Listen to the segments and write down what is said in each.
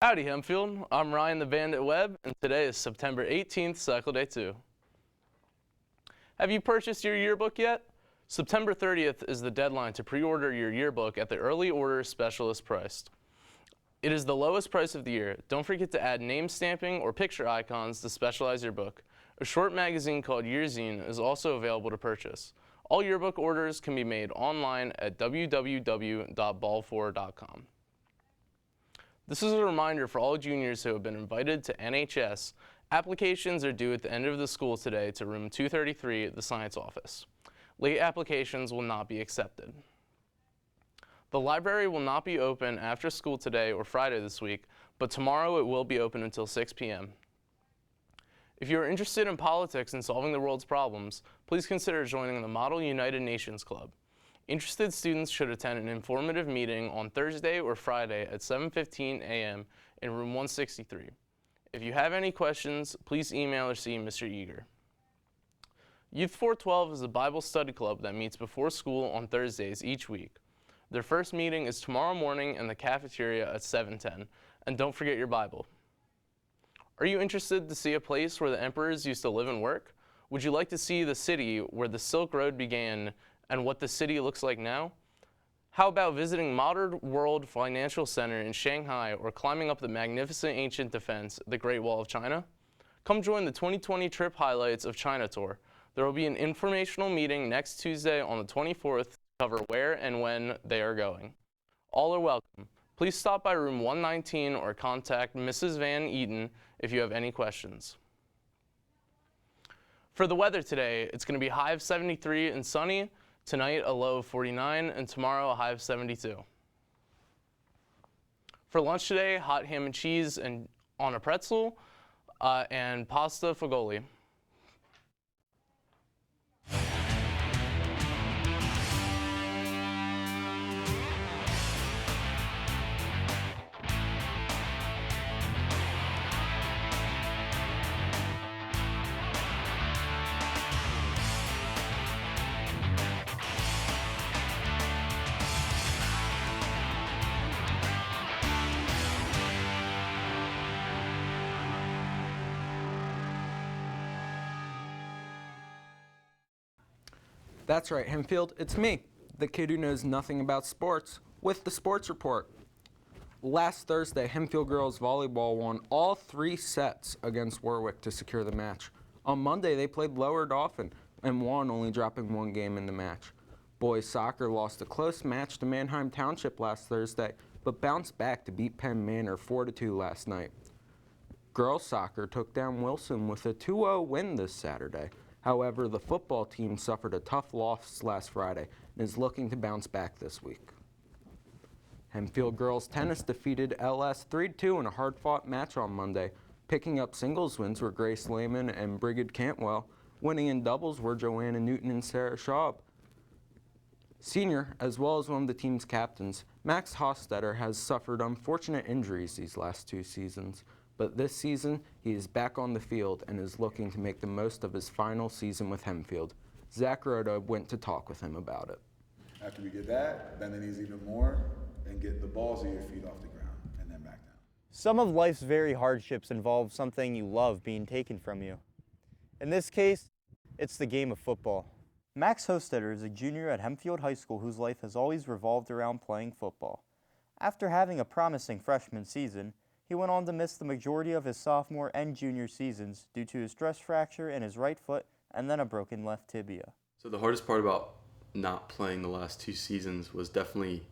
Howdy Hempfield, I'm Ryan the Bandit Webb, and today is September 18th, Cycle Day 2. Have you purchased your yearbook yet? September 30th is the deadline to pre-order your yearbook at the early order specialist price. It is the lowest price of the year. Don't forget to add name stamping or picture icons to specialize your book. A short magazine called Yearzine is also available to purchase. All yearbook orders can be made online at www.ball4.com. This is a reminder for all juniors who have been invited to NHS. Applications are due at the end of the school today to room 233 at the science office. Late applications will not be accepted. The library will not be open after school today or Friday this week, but tomorrow it will be open until 6 p.m. If you are interested in politics and solving the world's problems, please consider joining the Model United Nations Club. Interested students should attend an informative meeting on Thursday or Friday at 7:15 a.m. in room 163. If you have any questions, please email or see Mr. Eager. Youth 412 is a Bible study club that meets before school on Thursdays each week. Their first meeting is tomorrow morning in the cafeteria at 7:10, and don't forget your Bible. Are you interested to see a place where the emperors used to live and work? Would you like to see the city where the Silk Road began and what the city looks like now? How about visiting Modern World Financial Center in Shanghai or climbing up the magnificent ancient defense, the Great Wall of China? Come join the 2020 Trip Highlights of China Tour. There will be an informational meeting next Tuesday on the 24th to cover where and when they are going. All are welcome. Please stop by room 119 or contact Mrs. Van Eaton if you have any questions. For the weather today, it's going to be high of 73 and sunny. Tonight, a low of 49, and tomorrow, a high of 72. For lunch today, hot ham and cheese and on a pretzel, and pasta fagioli. That's right, Hempfield. It's me, the kid who knows nothing about sports, with the sports report. Last Thursday, Hempfield girls volleyball won all 3 sets against Warwick to secure the match. On Monday, they played Lower Dauphin and won, only dropping 1 game in the match. Boys soccer lost a close match to Manheim Township last Thursday, but bounced back to beat Penn Manor 4-2 last night. Girls soccer took down Wilson with a 2-0 win this Saturday. However, the football team suffered a tough loss last Friday and is looking to bounce back this week. Hempfield girls tennis defeated LS 3-2 in a hard-fought match on Monday. Picking up singles wins were Grace Lehman and Brigid Cantwell. Winning in doubles were Joanna Newton and Sarah Schaub. Senior, as well as one of the team's captains, Max Hostetter has suffered unfortunate injuries these last 2 seasons. But this season, he is back on the field and is looking to make the most of his final season with Hempfield. Zach Rota went to talk with him about it. After we get that, bend the knees even more and get the balls of your feet off the ground and then back down. Some of life's very hardships involve something you love being taken from you. In this case, it's the game of football. Max Hostetter is a junior at Hempfield High School whose life has always revolved around playing football. After having a promising freshman season, he went on to miss the majority of his sophomore and junior seasons due to a stress fracture in his right foot and then a broken left tibia. So the hardest part about not playing the last 2 seasons was definitely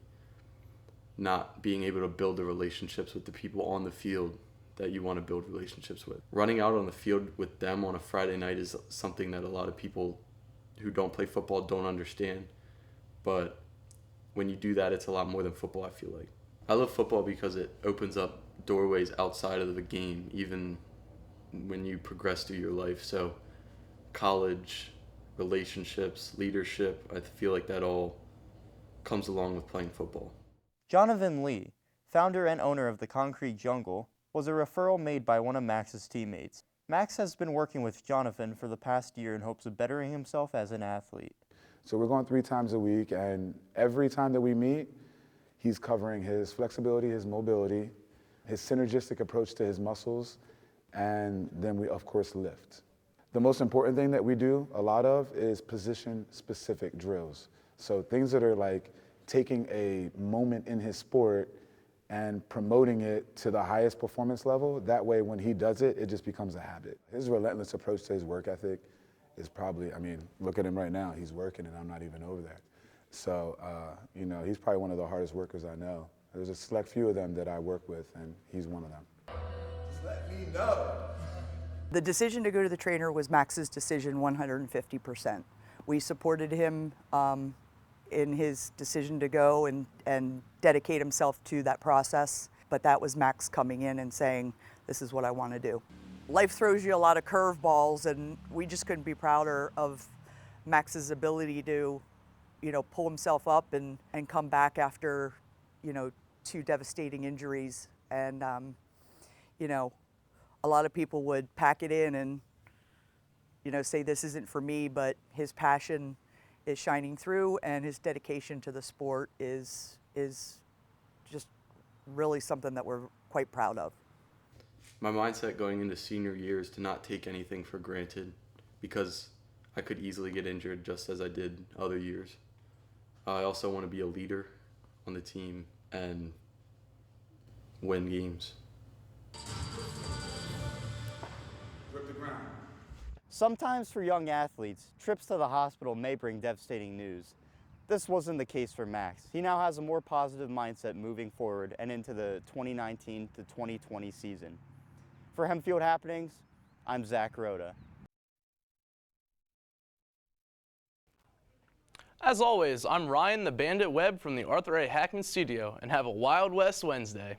not being able to build the relationships with the people on the field that you want to build relationships with. Running out on the field with them on a Friday night is something that a lot of people who don't play football don't understand. But when you do that, it's a lot more than football, I feel like. I love football because it opens up doorways outside of the game, even when you progress through your life. So college, relationships, leadership, I feel like that all comes along with playing football. Jonathan Lee, founder and owner of the Concrete Jungle, was a referral made by one of Max's teammates. Max has been working with Jonathan for the past year in hopes of bettering himself as an athlete. So we're going 3 times a week, and every time that we meet, he's covering his flexibility, his mobility, his synergistic approach to his muscles, and then we, of course, lift. The most important thing that we do a lot of is position-specific drills. So things that are like taking a moment in his sport and promoting it to the highest performance level. That way, when he does it, it just becomes a habit. His relentless approach to his work ethic is probably, I mean, look at him right now. He's working and I'm not even over there. So, you know, he's probably one of the hardest workers I know. There's a select few of them that I work with, and he's one of them. Just let me know. The decision to go to the trainer was Max's decision 150%. We supported him in his decision to go and dedicate himself to that process, but that was Max coming in and saying, this is what I want to do. Life throws you a lot of curveballs, and we just couldn't be prouder of Max's ability to, you know, pull himself up and come back after, you know, 2 devastating injuries. And, you know, a lot of people would pack it in and, you know, say this isn't for me, but his passion is shining through, and his dedication to the sport is just really something that we're quite proud of. My mindset going into senior year is to not take anything for granted, because I could easily get injured just as I did other years. I also want to be a leader on the team and win games. Grip the ground. Sometimes for young athletes, trips to the hospital may bring devastating news. This wasn't the case for Max. He now has a more positive mindset moving forward and into the 2019 to 2020 season. For Hempfield Happenings, I'm Zach Rhoda. As always, I'm Ryan the Bandit Webb from the Arthur A. Hackman Studio, and have a Wild West Wednesday.